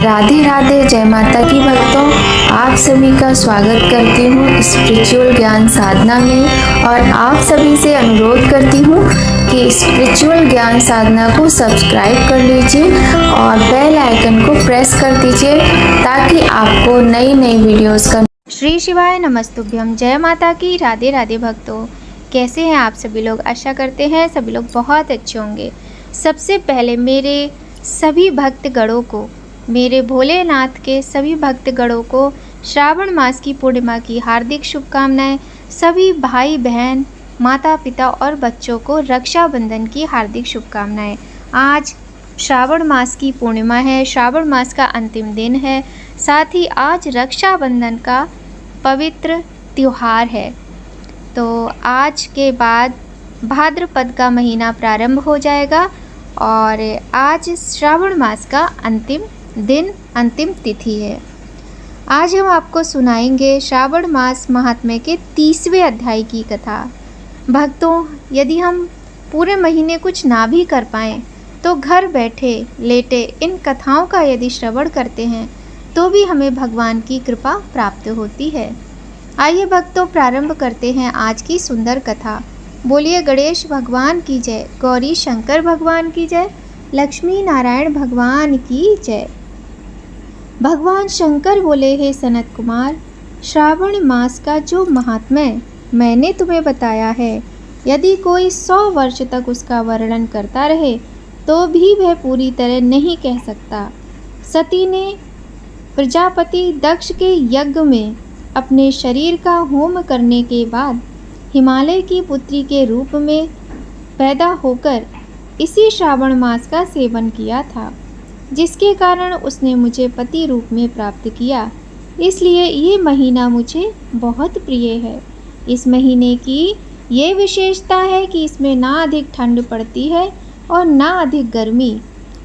राधे राधे, जय माता की भक्तों। आप सभी का स्वागत करती हूँ स्पिरिचुअल ज्ञान साधना में और आप सभी से अनुरोध करती हूँ कि स्पिरिचुअल ज्ञान साधना को सब्सक्राइब कर लीजिए और बेल आइकन को प्रेस कर दीजिए ताकि आपको नई नई वीडियोस का। श्री शिवाय नमस्तुभ्यम। जय माता की। राधे राधे भक्तों, कैसे हैं आप सभी लोग। आशा करते हैं सभी लोग बहुत अच्छे होंगे। सबसे पहले मेरे सभी भक्तगणों को, मेरे भोलेनाथ के सभी भक्तगणों को श्रावण मास की पूर्णिमा की हार्दिक शुभकामनाएं। सभी भाई बहन, माता पिता और बच्चों को रक्षाबंधन की हार्दिक शुभकामनाएं। आज श्रावण मास की पूर्णिमा है, श्रावण मास का अंतिम दिन है, साथ ही आज रक्षाबंधन का पवित्र त्यौहार है। तो आज के बाद भाद्रपद का महीना प्रारंभ हो जाएगा और आज श्रावण मास का अंतिम दिन, अंतिम तिथि है। आज हम आपको सुनाएंगे श्रावण मास महात्म्य के 30वें अध्याय की कथा। भक्तों, यदि हम पूरे महीने कुछ ना भी कर पाएँ तो घर बैठे लेटे इन कथाओं का यदि श्रवण करते हैं तो भी हमें भगवान की कृपा प्राप्त होती है। आइए भक्तों, प्रारंभ करते हैं आज की सुंदर कथा। बोलिए गणेश भगवान की जय, गौरी शंकर भगवान की जय, लक्ष्मी नारायण भगवान की जय। भगवान शंकर बोले, हे सनत कुमार, श्रावण मास का जो महात्म्य मैंने तुम्हें बताया है, यदि कोई 100 वर्ष तक उसका वर्णन करता रहे तो भी वह पूरी तरह नहीं कह सकता। सती ने प्रजापति दक्ष के यज्ञ में अपने शरीर का होम करने के बाद हिमालय की पुत्री के रूप में पैदा होकर इसी श्रावण मास का सेवन किया था, जिसके कारण उसने मुझे पति रूप में प्राप्त किया। इसलिए ये महीना मुझे बहुत प्रिय है। इस महीने की ये विशेषता है कि इसमें ना अधिक ठंड पड़ती है और ना अधिक गर्मी।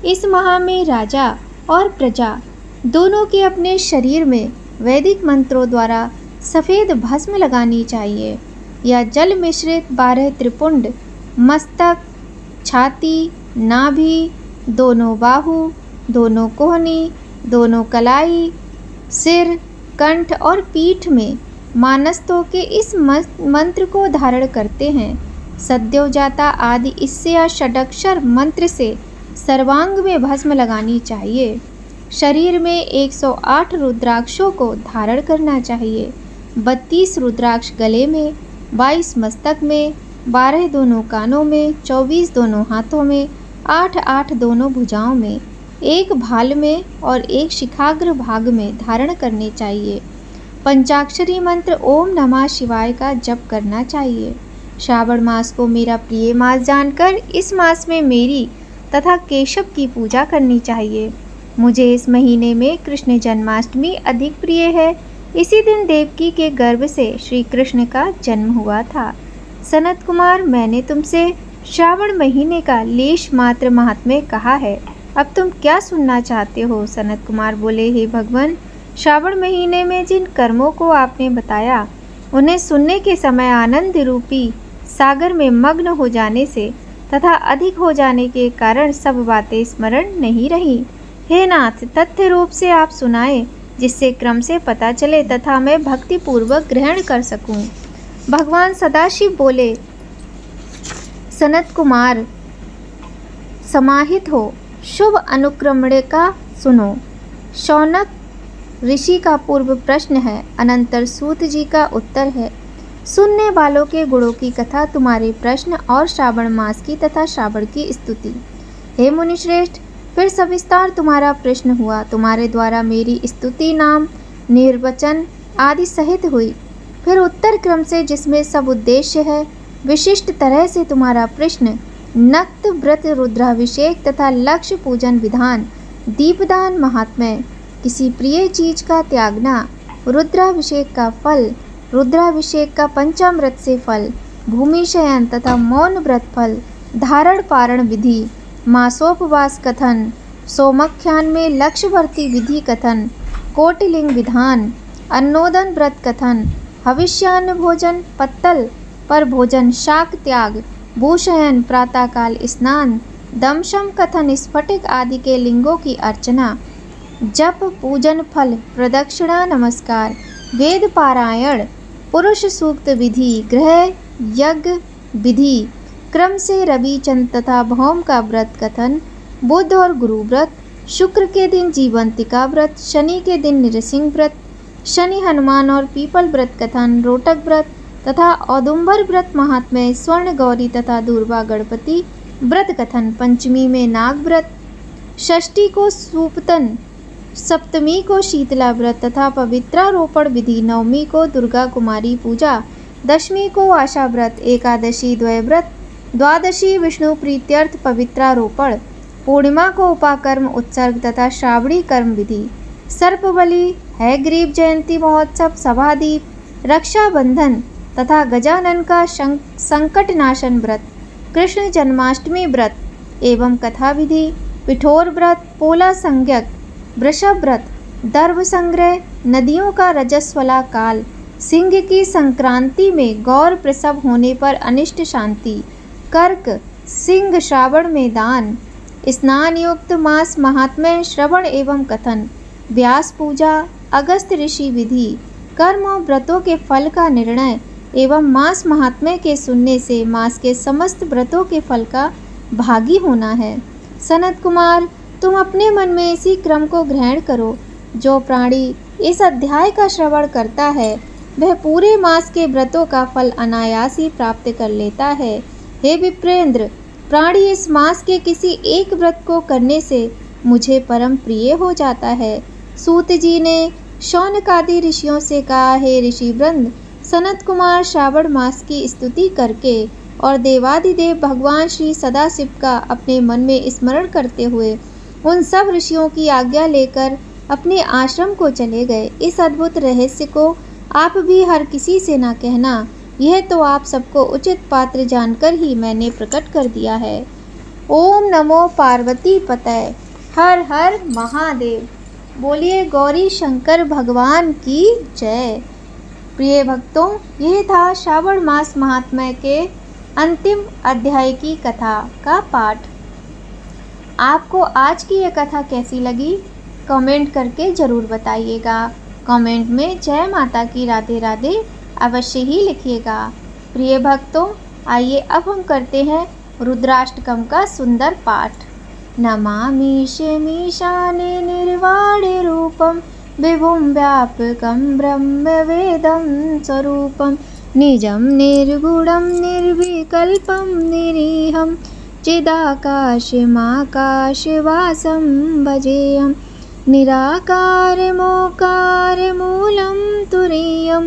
इस माह में राजा और प्रजा दोनों के अपने शरीर में वैदिक मंत्रों द्वारा सफ़ेद भस्म लगानी चाहिए या जल मिश्रित 12 त्रिपुंड, मस्तक, छाती, नाभि, दोनों बाहु, दोनों कोहनी, दोनों कलाई, सिर, कंठ और पीठ में मानस्तों के इस मंत्र को धारण करते हैं। सद्योजाता आदि इससे या षडक्षर मंत्र से सर्वांग में भस्म लगानी चाहिए। शरीर में 108 रुद्राक्षों को धारण करना चाहिए। 32 रुद्राक्ष गले में, 22 मस्तक में, 12 दोनों कानों में, 24 दोनों हाथों में, 8 दोनों भुजाओं में, एक भाल में और एक शिखाग्र भाग में धारण करने चाहिए। पंचाक्षरी मंत्र ओम नमः शिवाय का जप करना चाहिए। श्रावण मास को मेरा प्रिय मास जानकर इस मास में मेरी तथा केशव की पूजा करनी चाहिए। मुझे इस महीने में कृष्ण जन्माष्टमी अधिक प्रिय है। इसी दिन देवकी के गर्भ से श्री कृष्ण का जन्म हुआ था। सनत कुमार, मैंने तुमसे श्रावण महीने का लेश मात्र महात्म्य कहा है, अब तुम क्या सुनना चाहते हो। सनत कुमार बोले, हे भगवान, श्रावण महीने में जिन कर्मों को आपने बताया उन्हें सुनने के समय आनंद रूपी सागर में मग्न हो जाने से तथा अधिक हो जाने के कारण सब बातें स्मरण नहीं रही। हे नाथ, तथ्य रूप से आप सुनाए जिससे क्रम से पता चले तथा मैं भक्ति पूर्वक ग्रहण कर सकूं। भगवान सदाशिव बोले, सनत कुमार समाहित हो, शुभ अनुक्रमणे का सुनो। शौनक ऋषि का पूर्व प्रश्न है, अनंतर सूत जी का उत्तर है। सुनने वालों के गुणों की कथा, तुम्हारे प्रश्न और श्रावण मास की तथा श्रावण की स्तुति। हे मुनिश्रेष्ठ, फिर सविस्तार तुम्हारा प्रश्न हुआ। तुम्हारे द्वारा मेरी स्तुति, नाम, निर्वचन आदि सहित हुई। फिर उत्तर क्रम से, जिसमें सब उद्देश्य है, विशिष्ट तरह से तुम्हारा प्रश्न नक्त व्रत, रुद्राभिषेक तथा लक्ष्य पूजन विधान, दीपदान महात्म्य, किसी प्रिय चीज का त्यागना, रुद्राभिषेक का फल, रुद्राभिषेक का पंचामृत से फल, भूमि शयन तथा मौन व्रत फल, धारण पारण विधि, मासोपवास कथन, सोमख्यान में लक्ष्यवर्ती विधि कथन, कोटिलिंग विधान, अन्नोदन व्रत कथन, हविष्यान्न भोजन, पत्तल पर भोजन, शाक त्याग, भूशयन, प्रातःकाल स्नान, दमशम कथन, स्फटिक आदि के लिंगों की अर्चना, जप पूजन फल प्रदक्षिणा नमस्कार वेद पारायण पुरुष सूक्त विधि गृह यज्ञ विधि क्रम से रवि चंद्र तथा भौम का व्रत कथन बुध और गुरु व्रत शुक्र के दिन जीवंतिका व्रत शनि के दिन नृसिंह व्रत शनि हनुमान और पीपल व्रत कथन रोटक व्रत तथा औदुंबर व्रत महात्म्य स्वर्ण गौरी तथा दूर्वा गणपति व्रत कथन पंचमी में नाग व्रत षष्ठी को सूपतन सप्तमी को शीतला व्रत तथा पवित्रारोपण विधि नवमी को दुर्गा कुमारी पूजा दशमी को आशा व्रत एकादशी द्वय व्रत द्वादशी विष्णु प्रीत्यर्थ पवित्रारोपण पूर्णिमा को उपाकर्म उत्सर्ग तथा श्रावणी कर्म विधि सर्पबलि है ग्रीव जयंती महोत्सव सभादीप रक्षाबंधन तथा गजानन का संकटनाशन व्रत कृष्ण जन्माष्टमी व्रत एवं कथा विधि पिठोर व्रत पोला संज्ञक वृषभ व्रत दर्भ संग्रह नदियों का रजस्वला काल सिंह की संक्रांति में गौर प्रसव होने पर अनिष्ट शांति कर्क सिंह श्रावण में दान स्नान युक्त मास महात्म्य श्रवण एवं कथन व्यास पूजा अगस्त ऋषि विधि कर्म और व्रतों के फल का निर्णय एवं मास महात्म्य के सुनने से मास के समस्त व्रतों के फल का भागी होना है। सनत कुमार तुम अपने मन में इसी क्रम को ग्रहण करो। जो प्राणी इस अध्याय का श्रवण करता है वह पूरे मास के व्रतों का फल अनायास ही प्राप्त कर लेता है। हे विप्रेंद्र, प्राणी इस मास के किसी एक व्रत को करने से मुझे परम प्रिय हो जाता है। सूत जी ने शौनकादि ऋषियों से कहा, हे ऋषि वृंद, सनत कुमार श्रावण मास की स्तुति करके और देवादिदेव भगवान श्री सदाशिव का अपने मन में स्मरण करते हुए उन सब ऋषियों की आज्ञा लेकर अपने आश्रम को चले गए। इस अद्भुत रहस्य को आप भी हर किसी से न कहना, यह तो आप सबको उचित पात्र जानकर ही मैंने प्रकट कर दिया है। ओम नमो पार्वती पतये, हर हर महादेव। बोलिए गौरी शंकर भगवान की जय। प्रिय भक्तों, यह था श्रावण मास महात्म्य के अंतिम अध्याय की कथा का पाठ। आपको आज की यह कथा कैसी लगी कमेंट करके ज़रूर बताइएगा। कमेंट में जय माता की राधे राधे अवश्य ही लिखिएगा। प्रिय भक्तों, आइए अब हम करते हैं रुद्राष्टकम का सुंदर पाठ। नमामीशमीशाने निर्वाणे रूपम विभुं व्यापकं ब्रह्मवेदं स्वरूपं निजं निर्गुणं निर्विकल्पं निरीहं चिदाकाशमाकाशवासं भजेयं निराकारमोकारमूलं तुरीयं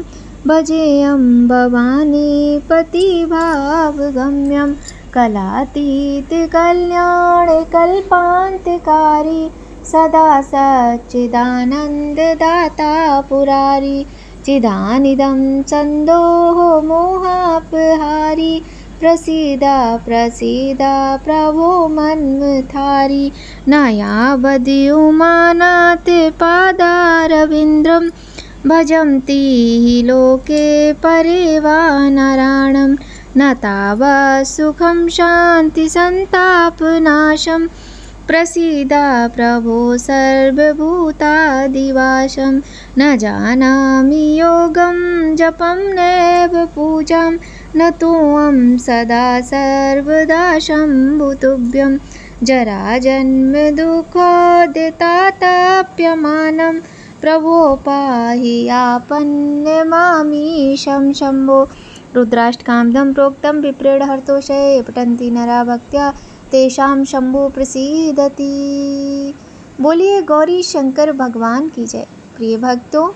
भजेयं भवानीपतिभावगम्यं कलातीतकल्याणकल्पान्तकारी सदा सच्चिदानन्ददाता पुरारी चिदानिदं सन्दोह मोहापहारी प्रसीद प्रसीद प्रभो मन्मथारी नयावद्युमानात् पादारविन्द्रं भजन्ति हि लोके परिवानराणं न तावत् सुखं शान्तिसन्तापनाशं प्रसीद प्रभो सर्वभूतादिवासं न जानामि योगं जपं नैव पूजां न त्वं सदा सर्वदा शम्भुतुभ्यं जराजन्म दुःखोदितातप्यमानं प्रभो पाहि आपन्नमामीशं शम्भो। रुद्राष्टकामं प्रोक्तं विप्रेण हर्तोषये पठन्ति नरा भक्त्या तेषां शंभु प्रसीदति। बोलिए गौरी शंकर भगवान की जय। प्रिय भक्तों,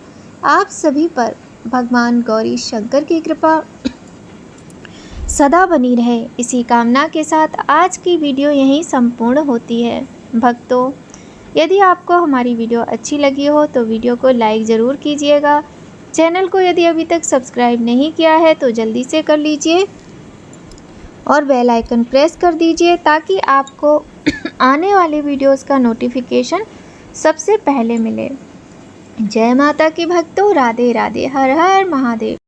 आप सभी पर भगवान गौरी शंकर की कृपा सदा बनी रहे, इसी कामना के साथ आज की वीडियो यहीं संपूर्ण होती है। भक्तों, यदि आपको हमारी वीडियो अच्छी लगी हो तो वीडियो को लाइक ज़रूर कीजिएगा। चैनल को यदि अभी तक सब्सक्राइब नहीं किया है तो जल्दी से कर लीजिए और बेल आइकन प्रेस कर दीजिए ताकि आपको आने वाले वीडियोस का नोटिफिकेशन सबसे पहले मिले। जय माता की भक्तों, राधे राधे, हर हर महादेव।